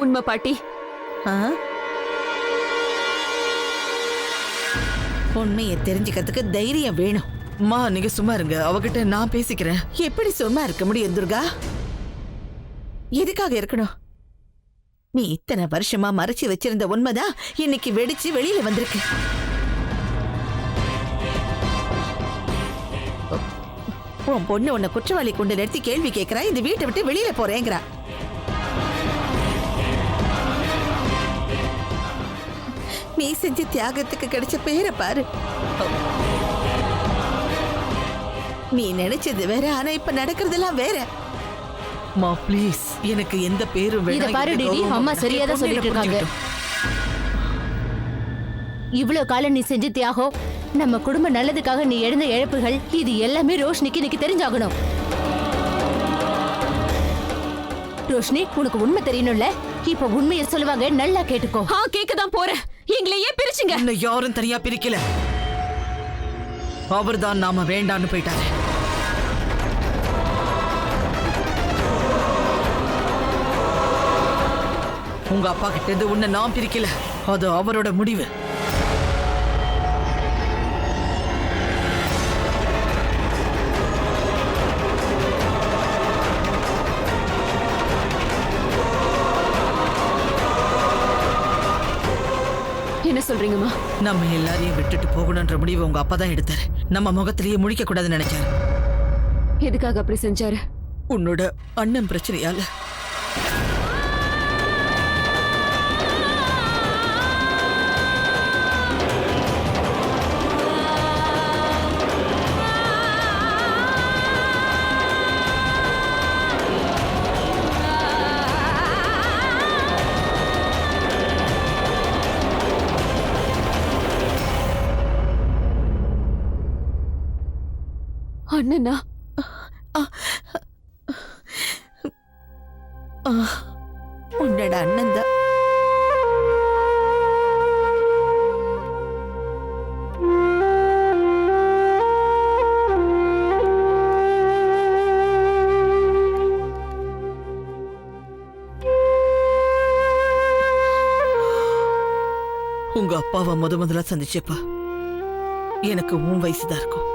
உண்மை பாட்டி. உண்மையை தெரிஞ்சுக்கிறதுக்கு தைரியம் வேணும். அம்மா நீங்க சும்மா இருங்க, அவகிட்ட நான் பேசிக்கிறேன். எப்படி சும்மா இருக்க முடியும் துர்கா? எதுக்காக இருக்கணும்? நீ இத்தனை வருஷமா மறைச்சு வச்சிருந்த உண்மைதான் இன்னைக்கு வெடிச்சு வெளியில வந்திருக்கு. உன் பொண்ணு உன்னை குற்றவாளி கொண்டு நிறுத்தி கேள்வி கேட்கிறா, இந்த வீட்டை விட்டு வெளியில போறேங்கிறா. நீ செஞ்ச தியாகத்துக்கு கிடைச்ச பேரை பாரு. நீ நினைச்சது வேற, ஆனா இப்ப நடக்கிறதெல்லாம் வேற. மா ப்ளீஸ், எனக்கு எந்த பேரும் இத வேணாம். பாரு டிடி, அம்மா சரியாதான் சொல்லிட்டு இருக்காங்க. இவ்வளவு காலம் நீ செஞ்ச தியாகம், நம்ம குடும்ப நல்லதுக்காக நீ எழுந்த இழப்புகள், இது எல்லாமே ரோஷினிக்கு இன்னைக்கு தெரிஞ்சாகணும். ரோஷினி, உனக்கு உண்மை தெரியணும்ல? இப்ப உண்மையை சொல்லுவாங்க, நல்லா கேட்டுக்கோ. கேட்கதான் போறேன். எங்களையே பிரிச்சுங்க. என்ன யாரும் தனியா பிரிக்கல. அவர்தான் நாம வேண்டான்னு போயிட்டாரு. உங்க அப்பா கிட்ட இருந்து உன்னை நான் பிரிக்கல, அது அவரோட முடிவு. என்ன சொல்றீங்கம்மா? நம்ம எல்லாரையும் விட்டுட்டு போகணும்ன்ற முடிவு உங்க அப்பா தான் எடுத்தாரு. நம்ம முகத்திலேயே முழிக்க கூடாதுன்னு நினைச்சாரு. எதுக்காக அப்படி செஞ்சாரு? உன்னோட அண்ணன் பிரச்சனையால. அண்ணனா? உன்னோட அண்ணன் தான். உங்க அப்பாவை முதல்ல சந்திச்சப்ப எனக்கு உன் வயசுதான் இருக்கும்.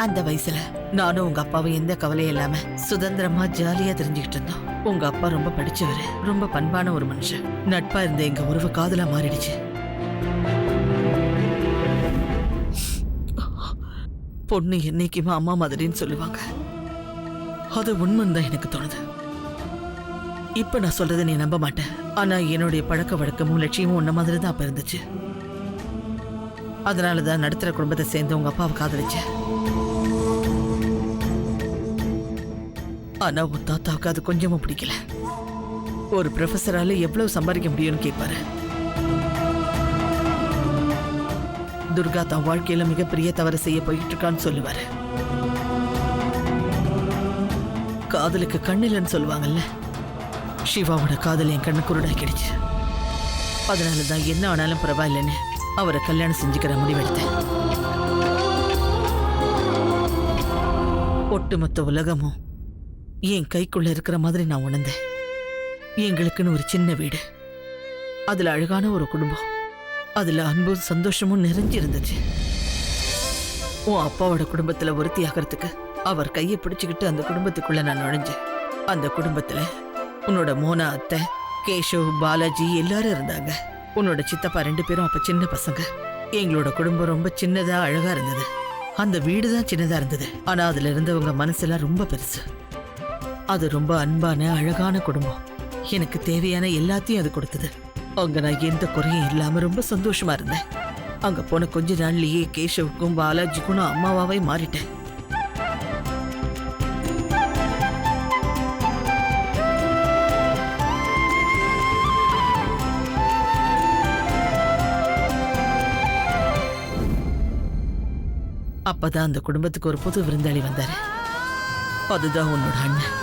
அந்த வயசுல நானும் உங்க அப்பாவும் எந்த கவலையும் இல்லாம சுதந்திரமா ஜாலியா தெரிஞ்சுக்கிட்டு இருந்தோம். உங்க அப்பா ரொம்ப படிச்சவரு, ரொம்ப பண்பான ஒரு மனுஷன். நட்பா இருந்த எங்க உறவு காதலா மாறிடுச்சு. பொண்ணு என்னைக்குமா அம்மா மாதிரின்னு சொல்லுவாங்க. அது உண்மைன்னு தான் எனக்கு தோணுது. இப்ப நான் சொல்றதை நீ நம்ப மாட்டேன், ஆனா என்னுடைய பழக்க வழக்கமும் லட்சியமும் உன்ன மாதிரி தான் அப்ப இருந்துச்சு. அதனாலதான் நடுத்தர குடும்பத்தை சேர்ந்து உங்க அப்பாவை காதலிச்சேன். ஆனா உன் தாத்தாவுக்கு அது கொஞ்சமும் பிடிக்கல. ஒரு ப்ரொஃபஸரால எவ்வளவு சம்பாதிக்க முடியும்னு கேட்பாரு. துர்கா தான் வாழ்க்கையில மிகப்பெரிய தவறு செய்ய போயிட்டு இருக்கான்னு சொல்லுவாரு. காதலுக்கு கண்ணிலன்னு சொல்லுவாங்கல்ல, சிவாவோட காதல் என் கண்ணு குருடாக்கிடுச்சு. அதனாலதான் என்ன ஆனாலும் பரவாயில்லன்னு அவரை கல்யாணம் செஞ்சுக்கிற முடிவெடுத்தேன். ஒட்டுமொத்த உலகமும் என் கைக்குள்ள இருக்கிற மாதிரி நான் உணர்ந்தேன். எங்களுக்குன்னு ஒரு சின்ன வீடு, அதுல அழகான ஒரு குடும்பம், அதுல அன்பும் சந்தோஷமும் நிறைஞ்சிருந்துச்சு. உன் அப்பாவோட குடும்பத்துல ஒருத்தி ஆகிறதுக்கு அவர் கையை பிடிச்சுக்கிட்டு அந்த குடும்பத்துக்குள்ள நான் நுழைஞ்சேன். அந்த குடும்பத்துல உன்னோட மோனா அத்தை, கேஷவ், பாலாஜி எல்லாரும் இருந்தாங்க. உன்னோட சித்தப்பா 2 பேரும் அப்ப சின்ன பசங்க. எங்களோட குடும்பம் ரொம்ப சின்னதா அழகா இருந்தது. அந்த வீடுதான் சின்னதா இருந்தது, ஆனா அதுல இருந்தவங்க மனசெல்லாம் ரொம்ப பெருசு. அது ரொம்ப அன்பான அழகான குடும்பம். எனக்கு தேவையான எல்லாத்தையும் அது கொடுத்தது. அங்க நான் எந்த குறையும் இல்லாம ரொம்ப சந்தோஷமா இருந்தேன். அங்க போன கொஞ்ச நாள்லயே கேஷவுக்கும் பாலாஜிக்கும் நான் அம்மாவாவே மாறிட்டேன். அப்பதான் அந்த குடும்பத்துக்கு ஒரு புது விருந்தாளி வந்தாரு. அதுதான் உன்னோட அண்ணன்.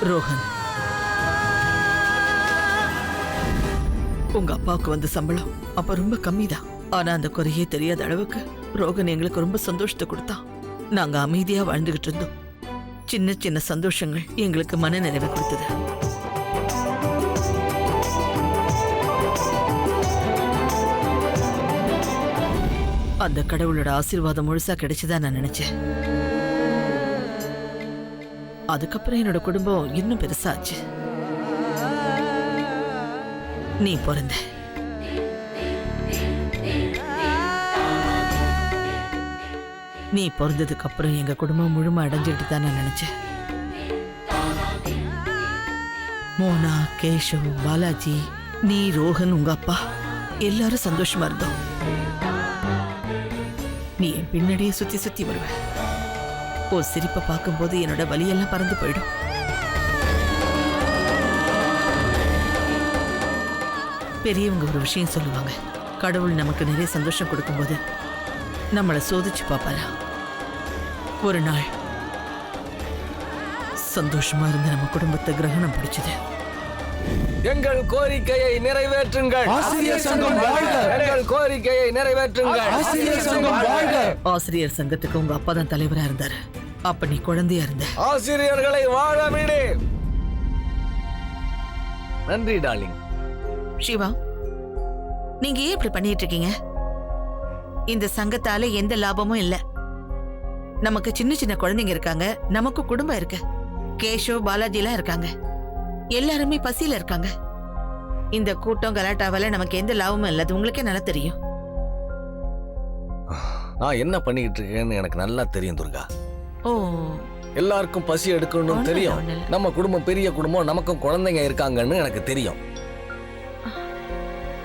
ரோஹன். உங்க அப்பாவுக்கு வந்த சம்பளம் அப்ப ரொம்ப கம்மிதான். ஆனா அந்த குறையே தெரியாத அளவுக்கு ரோகன் எங்களுக்கு ரொம்ப சந்தோஷத்தை கொடுத்தான். நாங்க அமைதியா வாழ்ந்துகிட்டு இருந்தோம். சின்ன சின்ன சந்தோஷங்கள் எங்களுக்கு மன நிறைவை கொடுத்தது. அந்த கடவுளோட ஆசீர்வாதம் முழுசா கிடைச்சுதான் நான் நினைச்சேன். அதுக்கப்புறம் என்னோட குடும்பம் இன்னும் பெருசாச்சு. நீ பிறந்த நீ பிறந்ததுக்கு அப்புறம் எங்க குடும்பம் முழுமை அடைஞ்சிட்டு தான் நான் நினைச்சேன். மோனா, கேஷவ், பாலாஜி, நீ, ரோஹன், உங்க அப்பா எல்லாரும் சந்தோஷமா இருந்தோம். நீ என் பின்னாடியே சுத்தி சுத்தி வருவ. ஓ சிரிப்பை பார்க்கும்போது என்னோட வலியெல்லாம் பறந்து போயிடும். பெரியவங்க ஒரு விஷயம் சொல்லுவாங்க, கடவுள் நமக்கு நிறைய சந்தோஷம் கொடுக்கும்போது நம்மளை சோதிச்சு பார்ப்பாரா. ஒரு நாள் சந்தோஷமா இருந்து நம்ம குடும்பத்தை கிரகணம் பிடிச்சது. எங்கள் கோரிக்கையை நிறைவேற்றுங்கள். ஆசிரியர் சங்கம் வாழ்க. எங்கள் கோரிக்கையை நிறைவேற்றுங்கள். ஆசிரியர் சங்கம் வாழ்க. ஆசிரியர் சங்கத்துக்கு உங்க அப்பா தான் தலைவரா இருந்தாரு. அப்ப நீ குழந்தையா இருந்த. ஆசிரியர்களை வாழ விடு. நன்றி டார்லிங். சிவா, நீங்க ஏன் இப்படி பண்ணிட்டு இருக்கீங்க? இந்த சங்கத்தால எந்த லாபமும் இல்ல. நமக்கு சின்ன சின்ன குழந்தைங்க இருக்காங்க, நமக்கு குடும்பம் இருக்கு. கேஷவ், பாலாஜி எல்லாம் இருக்காங்க. எல்லாருமே பசியில இருக்காங்க. இந்த கூட்டம் கலாட்டாவால நமக்கு எந்த லாபமும் இல்ல. அது உங்களுக்கே நல்லா தெரியும். நான் என்ன பண்ணிக்கிட்டு இருக்கேன்னு எனக்கு நல்லா தெரியும் துர்கா. ஓ, எல்லாருக்கும் பசி எடுக்கணும்னு தெரியும். நம்ம குடும்பம் பெரிய குடும்பம், நமக்கும் குழந்தைங்க இருக்காங்கன்னு எனக்கு தெரியும்.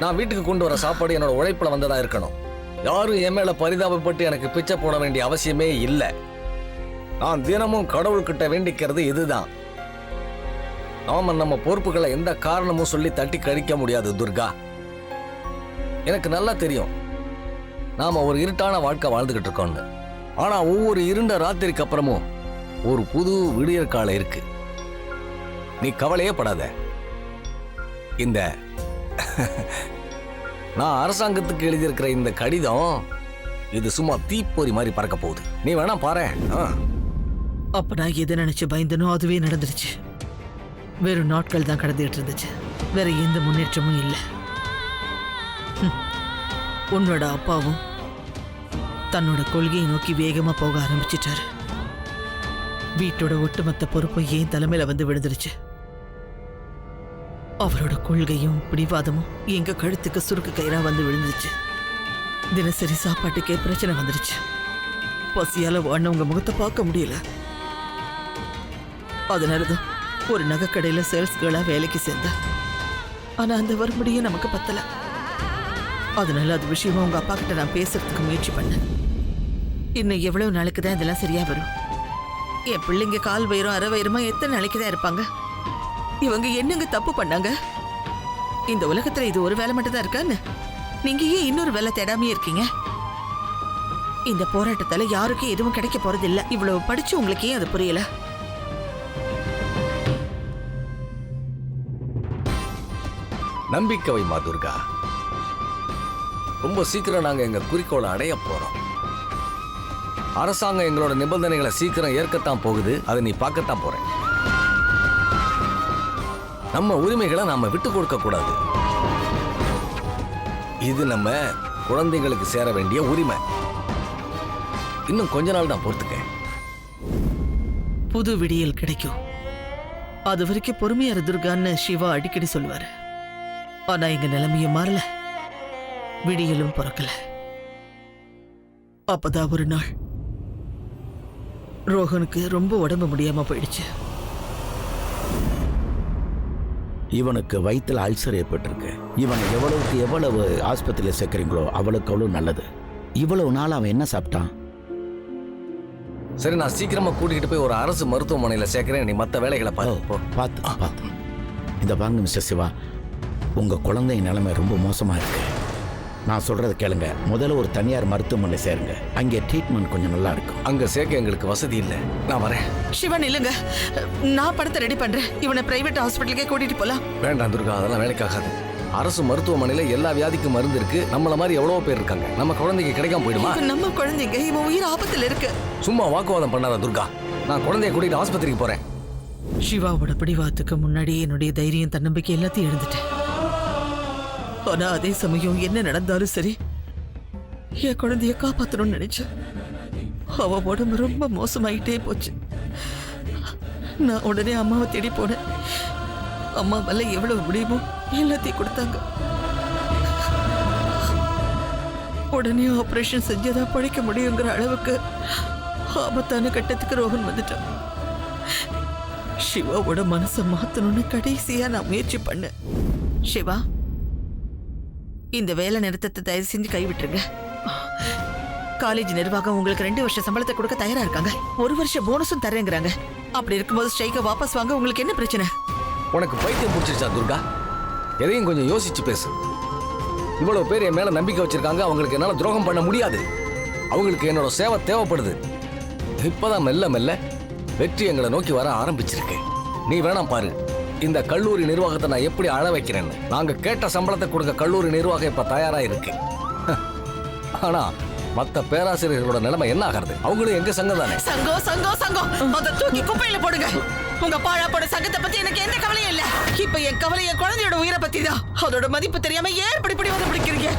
நான் வீட்டுக்கு கொண்டு வர சாப்பாடு என்னோட உழைப்புல வந்ததா இருக்கணும். யாரும் என் மேல பரிதாபப்பட்டு எனக்கு பிச்சை போட வேண்டிய அவசியமே இல்லை. நான் தினமும் கடவுள்கிட்ட வேண்டிக்கிறது இதுதான். நாம நம்ம பொறுப்புகளை எந்த காரணமும் சொல்லி தட்டி கழிக்க முடியாது துர்கா. எனக்கு நல்லா தெரியும் நாம ஒரு இருட்டான வாழ்க்கை வாழ்ந்துகிட்டு இருக்கோம்னு. ஆனா ஒவ்வொரு இருண்ட ராத்திரிக்கு அப்புறமும் ஒரு புது விடியற் காலம் இருக்கு. நீ கவலையே படாத. இந்த நான் அரசாங்கத்துக்கு எழுதியிருக்கிற இந்த கடிதம் இது சும்மா தீப்பொறி மாதிரி பறக்க போகுது. நீ வேணா பாரு. அப்ப நான் எதை நினைச்சு பயந்தனோ அதுவே நடந்துருச்சு. வெறும் நாட்கள் தான் கடந்துகிட்டு இருந்துச்சு. வேற எந்த முன்னேற்றமும் இல்லை. உன்னோட அப்பாவும் தன்னோட கொள்கையை நோக்கி வேகமா போக ஆரம்பிச்சிட்டாரு. வீட்டோட ஒட்டுமொத்த பொறுப்பும் ஏன் தலைமையில வந்து விழுந்துருச்சு. அவரோட கொள்கையும் பிடிவாதமும் எங்க கழுத்துக்கு சுருக்கு கயிறா வந்து விழுந்துருச்சு. தினசரி சாப்பாட்டுக்கே பிரச்சனை வந்துருச்சு. பசியால வாழ்ந்தவங்க முகத்தை பார்க்க முடியல. அதனாலதான் ஒரு நகைக்கடையில சேல்ஸ் கேர்ளா வேலைக்கு சேர்ந்த. ஆனா அந்த வரும்படியும் நமக்கு பத்தல. அதனால அது விஷயமா உங்க அப்பா கிட்ட நான் பேசுறதுக்கு முயற்சி பண்ணேன். இன்னும் எவ்வளவு நாளைக்கு தான் இதெல்லாம் சரியா வரும்? என் பிள்ளைங்க கால் வயிறும் அரை வயிறுமா எத்தனை நாளைக்கு தான் இருப்பாங்க? இவங்க என்னங்க தப்பு பண்ணாங்க? இந்த உலகத்துல இது ஒரு வேலை மட்டும் தான் இருக்கான்னு நீங்க ஏன் இன்னொரு வேலை தேடாமே இருக்கீங்க? இந்த போராட்டத்தால யாருக்கும் எதுவும் கிடைக்க போறது இல்ல. இவ்வளவு படிச்சு உங்களுக்கு ஏன் அது புரியல? நம்பிக்கை வைமா துர்கா. ரொம்ப சீக்கிரம் நாங்க எங்க குறிக்கோளை அடைய போறோம். அரசாங்கம் எங்களோட நிபந்தனைகளை சீக்கிரம் ஏற்கத்தான் போகுது. அதை நீ பார்க்கத்தான் போற. நம்ம உரிமைகளை நாம விட்டு கொடுக்க கூடாது. இது நம்ம குழந்தைங்களுக்கு சேர வேண்டிய உரிமை. இன்னும் கொஞ்ச நாள் தான் பொறுத்துக்க. புது விடியல் கிடைக்கும். அது வரைக்கும் பொறுமையா துர்கான்னு சிவா அடிக்கடி சொல்லுவாரு. ஆனா எங்க நிலைமையும் மாறல, விடியலும் பிறக்கல. அப்பதான் ஒரு நாள் ரோஹனுக்கு ரொம்ப உடம்பு முடியாம போயிடுச்சு. இவனுக்கு வயிற்றுல அல்சர் ஏற்பட்டிருக்கு. இவனை எவ்வளவுக்கு எவ்வளவு ஆஸ்பத்திரியில் சேர்க்குறீங்களோ அவளுக்கு அவ்வளவு நல்லது. இவ்வளவு நாள் அவன் என்ன சாப்பிட்டான்? சரி, நான் சீக்கிரமா கூட்டிகிட்டு போய் ஒரு அரசு மருத்துவமனையில் சேர்க்கிறேன். நீ மற்ற வேலைகளை பார்த்து. இந்த வாங்க மிஸ்டர் சிவா, உங்க குழந்தை நிலைமை ரொம்ப மோசமா இருக்கு. நான் சொல்றதை கேளுங்க. முதல்ல ஒரு தனியார் மருத்துவமனை சேருங்க. அங்கே ட்ரீட்மெண்ட் கொஞ்சம் நல்லா இருக்கும். அங்க சேர்க்க எங்களுக்கு வசதி இல்லை. நான் வரேன். சிவன் இல்லைங்க, நான் படத்தை ரெடி பண்றேன். இவனை பிரைவேட் ஹாஸ்பிட்டலுக்கே கூட்டிட்டு போலாம். வேண்டாம் துர்கா, அதெல்லாம் வேலைக்காகாது. அரசு மருத்துவமனையில எல்லா வியாதிக்கும் மருந்து இருக்கு. நம்மள மாதிரி எவ்வளவு பேர் இருக்காங்க. நம்ம குழந்தைக்கு கிடைக்காம போயிடுமா? இப்ப நம்ம குழந்தைங்க இவன் உயிர் ஆபத்துல இருக்கு. சும்மா வாக்குவாதம் பண்ணாத துர்கா. நான் குழந்தைய கூட்டிட்டு ஆஸ்பத்திரிக்கு போறேன். சிவாவோட பிடிவாதத்துக்கு முன்னாடி என்னுடைய தைரியம் தன்னம்பிக்கை எல்லாத்தையும் எழுந்துட்டேன். ஆனா அதே சமயம் என்ன நடந்தாலும் சரி என் குழந்தைய காப்பாத்தணும்னு நினைச்சேன். அவ உடம்பு ரொம்ப மோசமாயிட்டே போச்சு. நான் உடனே அம்மாவை தேடி போனேன். அம்மாவால எவ்வளவு முடியுமோ எல்லாத்தையும் கொடுத்தாங்க. உடனே ஆபரேஷன் செஞ்சதா பழிக்க முடியுங்கிற அளவுக்கு ஆபத்தான கட்டத்துக்கு ரோஹன் வந்துட்டான். சிவாவோட மனசை மாத்தணும்னு கடைசியா நான் முயற்சி பண்ணேன். சிவா, இந்த வேலை நிறுத்தத்தை தயவு செஞ்சு கைவிட்டுருங்க. காலேஜ் நிர்வாகம் உங்களுக்கு 2 வருஷ சம்பளத்தை கொடுக்க தயாரா இருக்காங்க. 1 வருஷ போனஸும் தரேங்கிறாங்க. அப்படி இருக்கும்போது ஸ்ட்ரைக்கை வாபஸ் வாங்க உங்களுக்கு என்ன பிரச்சனை? உனக்கு பைத்தியம் பிடிச்சிருச்சா துர்கா? எதையும் கொஞ்சம் யோசிச்சு பேசு. இவ்வளவு பேர் என் மேல நம்பிக்கை வச்சிருக்காங்க. அவங்களுக்கு என்னால துரோகம் பண்ண முடியாது. அவங்களுக்கு என்னோட சேவை தேவைப்படுது. இப்பதான் மெல்ல மெல்ல வெற்றி எங்களை நோக்கி வர ஆரம்பிச்சிருக்கு. நீ வேணாம் பாரு, இந்த கல்லூரி நிர்வாகத்தை நான் எப்படி அழ வைக்கிறேன்னு. நாங்க கேட்ட சம்பளத்தை கொடுக்க கல்லூரி நிர்வாகம் இப்ப தயாரா இருக்கு. ஆனா மத்த பேராசிரியர்களோட நிலைமை என்ன ஆகிறது? அவங்களும் எங்க சங்கம் தானே. சங்கம் சங்கம் சங்கம் அதை தூக்கி குப்பையில போடுங்க. உங்க பாழாப்போட சங்கத்தை பத்தி எனக்கு எந்த கவலையும் இல்ல. இப்ப என் கவலை என் குழந்தையோட உயிரை பத்தி தான். அதோட மதிப்பு தெரியாம ஏன் இப்படி வந்து பிடிக்கிறீங்க?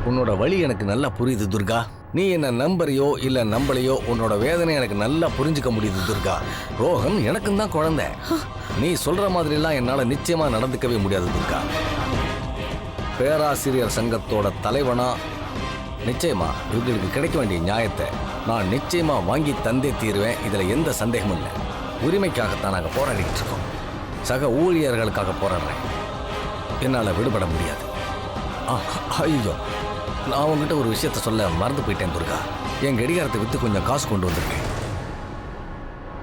உன்னோட வழி எனக்கு நல்லா புரியுது துர்கா. நீ என்ன நம்பரையோ இல்ல நம்பலையோ உன்னோட வேதனை எனக்கு நல்லா புரிஞ்சுக்க முடியுது துர்கா. ரோஹன் எனக்கும் தான் குழந்தை. நீ சொல்ற மாதிரி எல்லாம் என்னால நிச்சயமா நடந்துக்கவே முடியாது துர்கா. பேராசிரியர் சங்கத்தோட தலைவனா நிச்சயமா இவங்களுக்கு கிடைக்க வேண்டிய நியாயத்தை நான் நிச்சயமா வாங்கி தந்தே தீருவேன். இதுல எந்த சந்தேகமும் இல்லை. உரிமைக்காகத்தான் நாங்கள் போராடிட்டு இருக்கோம். சக ஊழியர்களுக்காக போராடுறேன். என்னால் விடுபட முடியாது. ஐயோ, நான் உங்ககிட்ட ஒரு விஷயத்த சொல்ல மறந்து போயிட்டேன் துர்கா. என் கடிகாரத்தை விற்று கொஞ்சம் காசு கொண்டு வந்திருக்கேன்.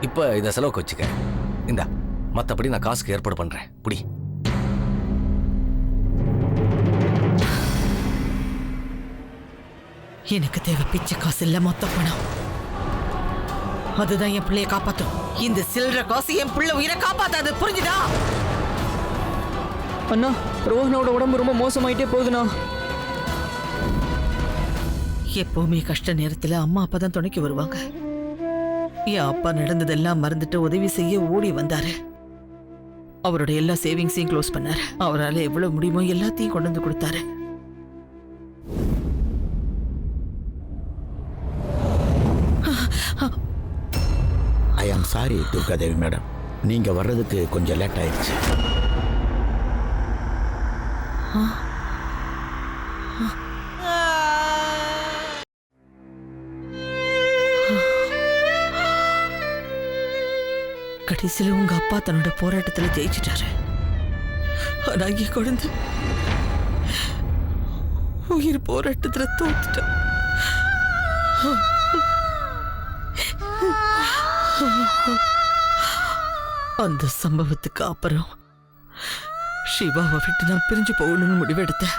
இப்போ இதை செலவுக்கு வச்சுக்க. இந்த மற்றபடி நான் காசுக்கு ஏற்பாடு பண்ணுறேன். புடி. எனக்கு தேவை பிச்சை காசு இல்ல, மொத்த பணம். அதுதான் என் பிள்ளைய காப்பாத்தும். இந்த சில்லற காசு என் பிள்ளை உயிரை காப்பாத்தாது, புரிஞ்சுதா? அண்ணா, ரோஹனோட உடம்பு ரொம்ப மோசமாயிட்டே போகுதுண்ணா. எப்பவுமே கஷ்ட நேரத்துல அம்மா அப்பா தான் துணைக்கு வருவாங்க. என் அப்பா நடந்ததெல்லாம் மறந்துட்டு உதவி செய்ய ஓடி வந்தாரு. அவரோட எல்லா சேவிங்ஸையும் க்ளோஸ் பண்ணாரு. அவரால் எவ்வளவு முடியுமோ எல்லாத்தையும் கொண்டு வந்து கொடுத்தாரு. ஐ ஆம் சாரி துர்காதேவி மேடம், நீங்க வர்றதுக்கு கொஞ்சம் லேட் ஆயிடுச்சு. கடைசியில உங்க அப்பா தன்னோட போராட்டத்துல ஜெயிச்சிட்டாரு. ஆனா என் குழந்தை உயிர் போராட்டத்துல தோத்துட்டான். அந்த சம்பவத்துக்கு அப்புறம் சிவாவை விட்டு நான் பிரிஞ்சு போகணும்னு முடிவெடுத்தேன்.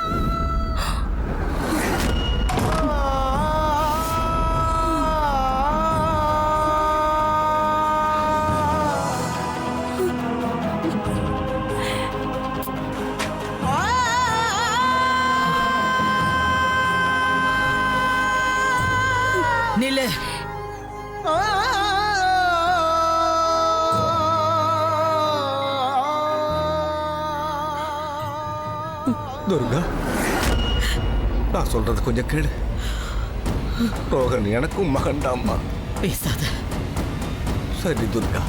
நில்லு. துர்கா, நான் சொல்றது கொஞ்சம் கேளு. ரோஹன் எனக்கும் மகன்டாம்மா. பேசாத. சரி துர்கா,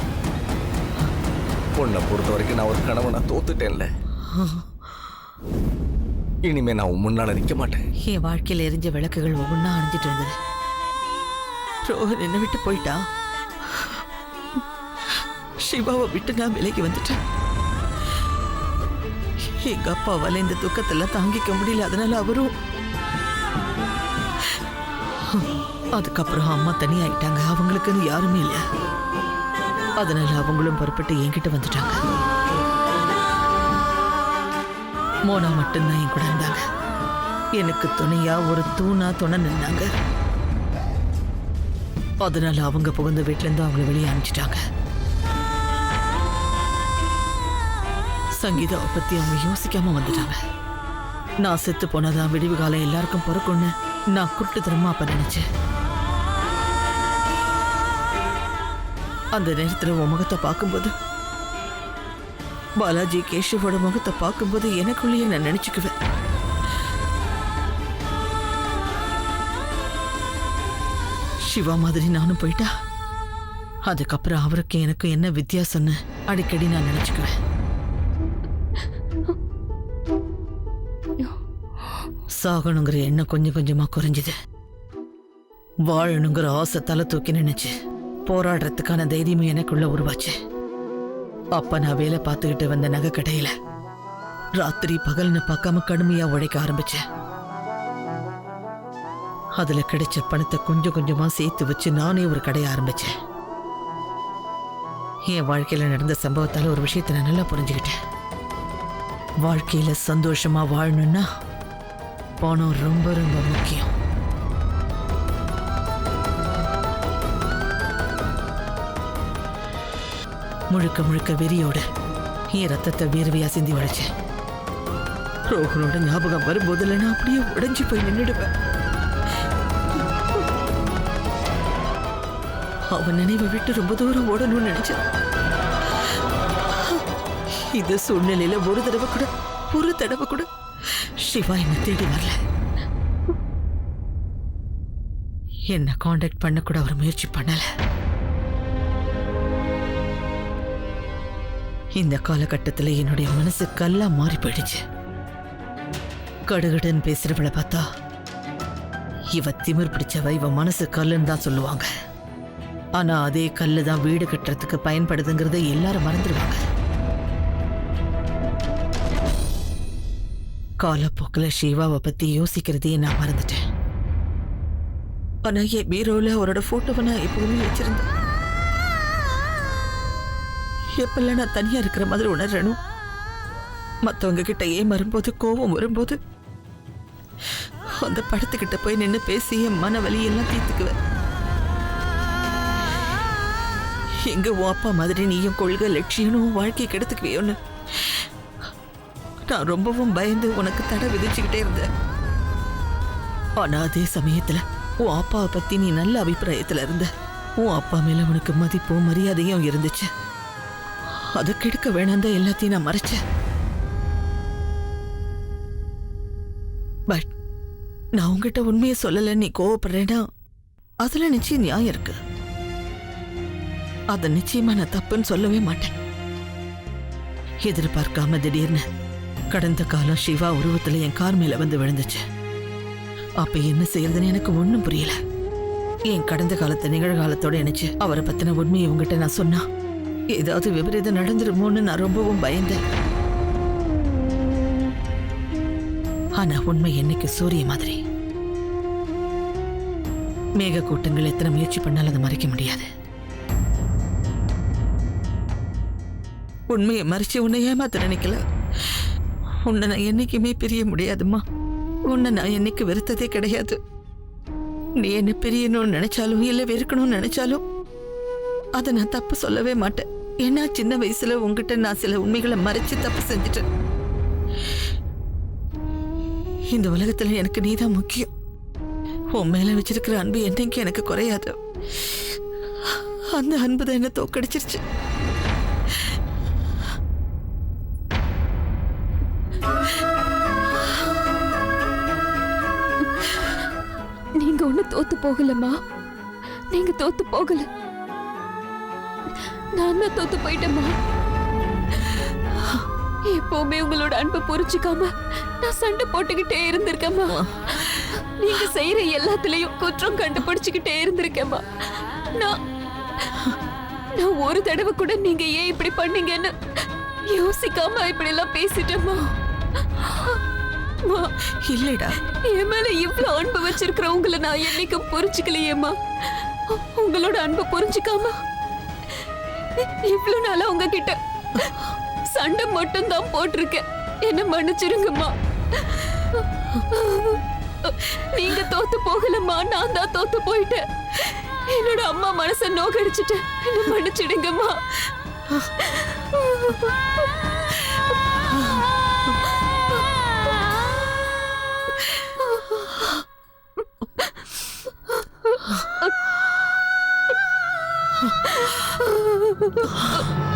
உன்னை பொறுத்த வரைக்கும் நான் ஒரு கணவனை தோத்துட்டேன்ல. இனிமே நான் உன் முன்னால நிக்க மாட்டேன். என் வாழ்க்கையில எரிஞ்ச விளக்குகள் ஒவ்வொன்னா அணிஞ்சிட்டு இருந்தது. ரோஹன் என்ன விட்டு போயிட்டா. சிவாவை விட்டு நான் விலைக்கு வந்துட்டேன். எங்க அப்பாவால இந்த துக்கத்தெல்லாம் தாங்கிக்க முடியல. அதனால அவரும் அதுக்கப்புறம் அம்மா தனியாயிட்டாங்க. அவங்களுக்குன்னு யாருமே இல்ல. அதனால அவங்களும் புறப்பட்டு என்கிட்ட வந்துட்டாங்க. மோனா மட்டும்தான் என் கூட இருந்தாங்க. எனக்கு துணையா ஒரு தூணா துணை நின்னாங்க. அதனால அவங்க புகுந்த வீட்டுல இருந்து அவங்களை வெளியே அனுப்பிச்சிட்டாங்க. சங்கீதாவை பத்தி அவங்க யோசிக்காம வந்துட்டாங்க. நான் செத்து போனதான் விடிவு காலம் எல்லாருக்கும் பிறக்கும்னு நான் குருட்டுத்தனமா அப்ப நினைச்சேன். அந்த நேரத்துல உன் முகத்தை பார்க்கும்போது, பாலாஜி கேஷவோட முகத்தை பார்க்கும்போது எனக்குள்ளேயே நான் நினைச்சுக்குவேன், சிவா மாதிரி நானும் போயிட்டா அதுக்கப்புறம் அவருக்கு எனக்கு என்ன வித்தியாசம்னு அடிக்கடி நான் நினைச்சுக்குவேன். சாகணுங்கிற எண்ணம் கொஞ்சம் கொஞ்சமா குறைஞ்சுது. வாழணுங்கிற ஆசை தலை தூக்கி நினைச்சு போராடுறதுக்கான தைரியமும் எனக்குள்ள உருவாச்சு. அப்ப நான் வேலை பார்த்துக்கிட்டு வந்த நகை கடையில ராத்திரி பகல்னு பார்க்காம கடுமையா உழைக்க ஆரம்பிச்சேன். அதுல கிடைச்ச பணத்தை கொஞ்சம் கொஞ்சமா சேர்த்து வச்சு நானே ஒரு கடையை ஆரம்பிச்சேன். என் வாழ்க்கையில நடந்த சம்பவத்தால ஒரு விஷயத்தை நான் நல்லா புரிஞ்சுக்கிட்டேன். வாழ்க்கையில சந்தோஷமா வாழணும்னா பணம் ரொம்ப ரொம்ப முக்கியம். முழுக்க முழுக்க வெறியோட என் ரத்தத்தை வேர்வையா சிந்தி உழைச்சேன். ரோஹனோட ஞாபகம் வரும்போதுல நான் அப்படியே உடைஞ்சு போய் நின்றுடுவேன். அவன் நினைவை விட்டு ரொம்ப தூரம் ஓடணும்னு நினைச்சேன். இந்த சூழ்நிலையில ஒரு தடவை கூட சிவா என்ன தேடி வரல. என்ன காண்டாக்ட் பண்ண கூட அவர் முயற்சி பண்ணல. இந்த காலகட்டத்தில் என்னுடைய மனசு கல்லா மாறி போயிடுச்சு. கடுகடுன்னு பேசுறவளை பார்த்தா இவ திமிர் பிடிச்சவ, இவ மனசு கல்லுன்னு தான் சொல்லுவாங்க. ஆனா அதே கல்லு தான் வீடு கட்டுறதுக்கு பயன்படுதுங்கிறத எல்லாரும் மறந்துடுவாங்க. காலப்போக்கில் சிவாவை பத்தி யோசிக்கிறதையே நான் மறந்துட்டேன். ஆனா என் பீரோல அவரோட போட்டோவை நான் எப்பவுமே வச்சிருந்தேன். எப்பெல்லாம் நான் தனியா இருக்கிற மாதிரி உணர்றனும், மற்றவங்க கிட்ட ஏமாறும்போது, கோபம் வரும்போது அந்த படத்துக்கிட்ட போய் நின்று பேசி என் மன வலியெல்லாம் தீர்த்துக்குவேன். எங்க உன் அப்பா மாதிரி நீயும் கொள்கை லட்சியனும் வாழ்க்கை கெடுத்துக்குவியோன்னு நான் ரொம்பவும் பயந்து உனக்கு தடை விதிச்சுக்கிட்டே இருந்தேன். ஆனா அதே சமயத்துல உன் அப்பாவை பத்தி நீ நல்ல அபிப்பிராயத்துல இருந்த. உன் அப்பா மேல உனக்கு மதிப்பும் மரியாதையும் இருந்துச்சு. அதை கெடுக்க வேணாம் தான் எல்லாத்தையும் நான் மறைச்சேன். பட் நான் உங்ககிட்ட உண்மையை சொல்லல, நீ கோவப்படுறேன்னா அதுல நிச்சயம் நியாயம் இருக்கு. அதை நிச்சயமா நான் தப்புன்னு சொல்லவே மாட்டேன். எதிர்பார்க்காம திடீர்னு கடந்த காலம் சிவா உருவத்துல என் கார் மேல வந்து விழுந்துச்சு. அப்ப என்ன செய்யறதுன்னு எனக்கு ஒண்ணும் புரியல. என் கடந்த காலத்தை நிகழ்காலத்தோட இணைச்சு அவரை பத்தின உண்மையை உங்ககிட்ட நான் சொன்னா ஏதாவது விபரீதம் நடந்துருமோன்னு நான் ரொம்பவும் பயந்தேன். ஆனா உண்மை என்னைக்கு சூரிய மாதிரி. மேக கூட்டங்கள் எத்தனை முயற்சி பண்ணாலும் அதை மறைக்க முடியாது. உண்மையை மறைச்சு உன்னை ஏமாத்த நினைக்கல. உன்னை நான் என்னைக்குமே பிரிய முடியாதுமா. உன்னை நான் என்னைக்கு வெறுத்ததே கிடையாது. நீ என்ன பிரியணும்னு நினைச்சாலும் இல்ல வெறுக்கணும்னு நினைச்சாலும் அதை நான் தப்பு சொல்லவே மாட்டேன். ஏன்னா சின்ன வயசுல உங்ககிட்ட நான் சில உண்மைகளை மறைச்சு தப்பு செஞ்சுட்டேன். இந்த உலகத்துல எனக்கு நீதான் முக்கியம். உன் மேல வச்சிருக்கிற அன்பு என்னைக்கு எனக்கு குறையாது. அந்த அன்பு தான் என்ன தோக்கடிச்சிருச்சு. நீங்க ஒண்ணு தோத்து போகலம்மா. நீங்க தோத்து போகல, நான் தான் தோத்து போயிட்டேம்மா. எப்பவுமே உங்களோட அன்பை புரிஞ்சுக்காம நான் சண்டை போட்டுக்கிட்டே இருந்திருக்கேம்மா. நீங்க செய்யற எல்லாத்துலயும் குற்றம் கண்டுபிடிச்சுக்கிட்டே இருந்திருக்கேம்மா. நான் ஒரு தடவை கூட நீங்க ஏன் இப்படி பண்ணீங்கன்னு யோசிக்காம இப்படி எல்லாம் பேசிட்டேம்மா. இல்லடா, என் மேல இவ்வளவு அன்பு வச்சிருக்கிற உங்களை நான் என்னைக்கும் புரிஞ்சுக்கலையேம்மா. உங்களோட அன்பை புரிஞ்சுக்காம இவ்வளவு நாளா உங்ககிட்ட சண்டை மட்டும் தான் போட்டிருக்கேன். என்ன மன்னிச்சிருங்கம்மா. நீங்க தோத்து போகலம்மா, நான் தான் தோத்து போயிட்டேன். என்னோட அம்மா மனசை நோக்கடிச்சிட்டேன். என்ன மன்னிச்சிடுங்கம்மா. அம்மா